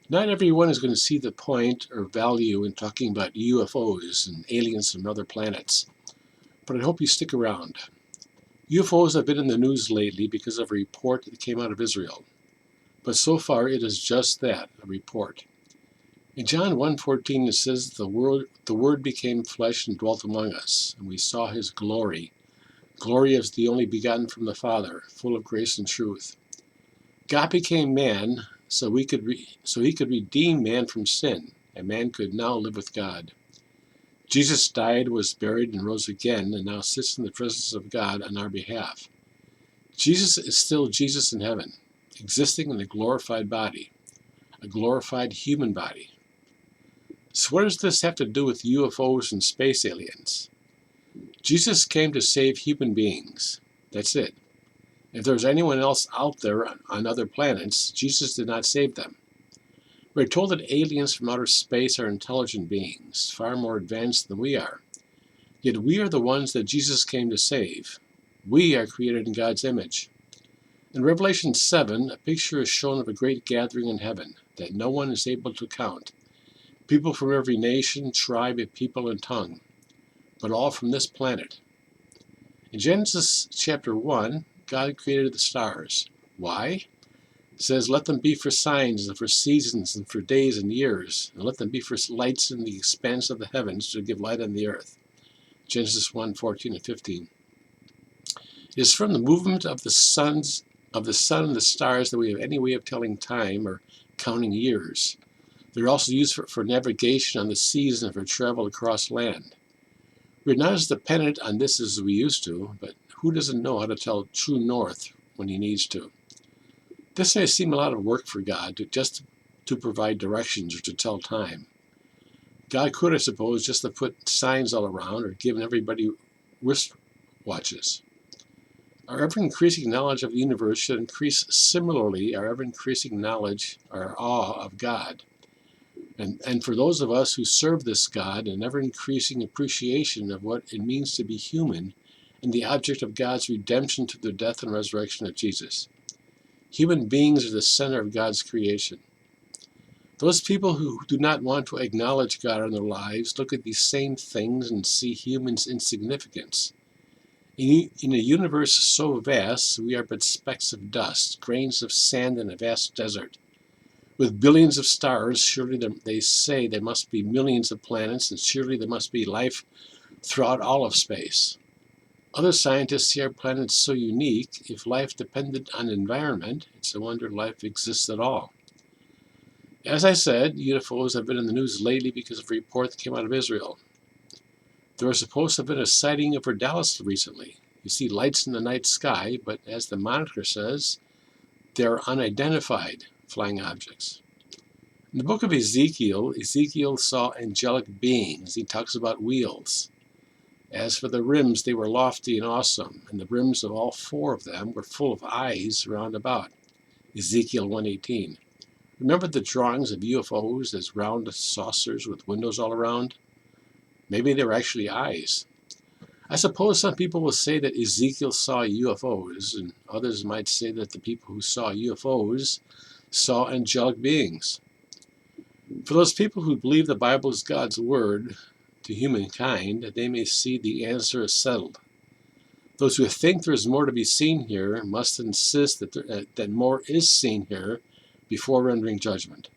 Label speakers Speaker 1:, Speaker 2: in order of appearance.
Speaker 1: Not everyone is going to see the point or value in talking about UFOs and aliens from other planets, but I hope you stick around. UFOs have been in the news lately because of a report that came out of Israel, but so far it is just that, a report. In John 1:14 it says, the Word became flesh and dwelt among us, and we saw his glory. Glory as the only begotten from the Father, full of grace and truth. God became man so he could redeem man from sin, and man could now live with God. Jesus died, was buried, and rose again, and now sits in the presence of God on our behalf. Jesus is still Jesus in heaven, existing in a glorified body, a glorified human body. So what does this have to do with UFOs and space aliens? Jesus came to save human beings. That's it. If there's anyone else out there on other planets, Jesus did not save them. We're told that aliens from outer space are intelligent beings, far more advanced than we are. Yet we are the ones that Jesus came to save. We are created in God's image. In Revelation 7, a picture is shown of a great gathering in heaven that no one is able to count. People from every nation, tribe, people, and tongue, but all from this planet. In Genesis chapter 1, God created the stars. Why? It says, let them be for signs and for seasons and for days and years, and let them be for lights in the expanse of the heavens to give light on the earth. Genesis 1:14 and 15. It is from the movement of the sun and the stars that we have any way of telling time or counting years. They're also used for navigation on the seas and for travel across land. We're not as dependent on this as we used to, but who doesn't know how to tell true north when he needs to? This may seem a lot of work for God just to provide directions or to tell time. God could, I suppose, just have put signs all around or given everybody wristwatches. Our ever-increasing knowledge of the universe should increase similarly our ever-increasing knowledge, our awe of God. And for those of us who serve this God, an ever-increasing appreciation of what it means to be human and the object of God's redemption through the death and resurrection of Jesus. Human beings are the center of God's creation. Those people who do not want to acknowledge God in their lives look at these same things and see humans' insignificance. In a universe so vast, we are but specks of dust, grains of sand in a vast desert. With billions of stars, surely they say there must be millions of planets, and surely there must be life throughout all of space. Other scientists see our planet so unique, if life depended on environment, it's a wonder life exists at all. As I said, UFOs have been in the news lately because of a report that came out of Israel. There was supposed to have been a sighting over Dallas recently. You see lights in the night sky, but as the monitor says, they're unidentified flying objects. In the book of Ezekiel, Ezekiel saw angelic beings. He talks about wheels. As for the rims, they were lofty and awesome, and the rims of all four of them were full of eyes round about. Ezekiel 1:18. Remember the drawings of UFOs as round saucers with windows all around? Maybe they were actually eyes. I suppose some people will say that Ezekiel saw UFOs, and others might say that the people who saw UFOs saw angelic beings. For those people who believe the Bible is God's word to humankind, they may see the answer is settled. Those who think there is more to be seen here must insist that more is seen here before rendering judgment.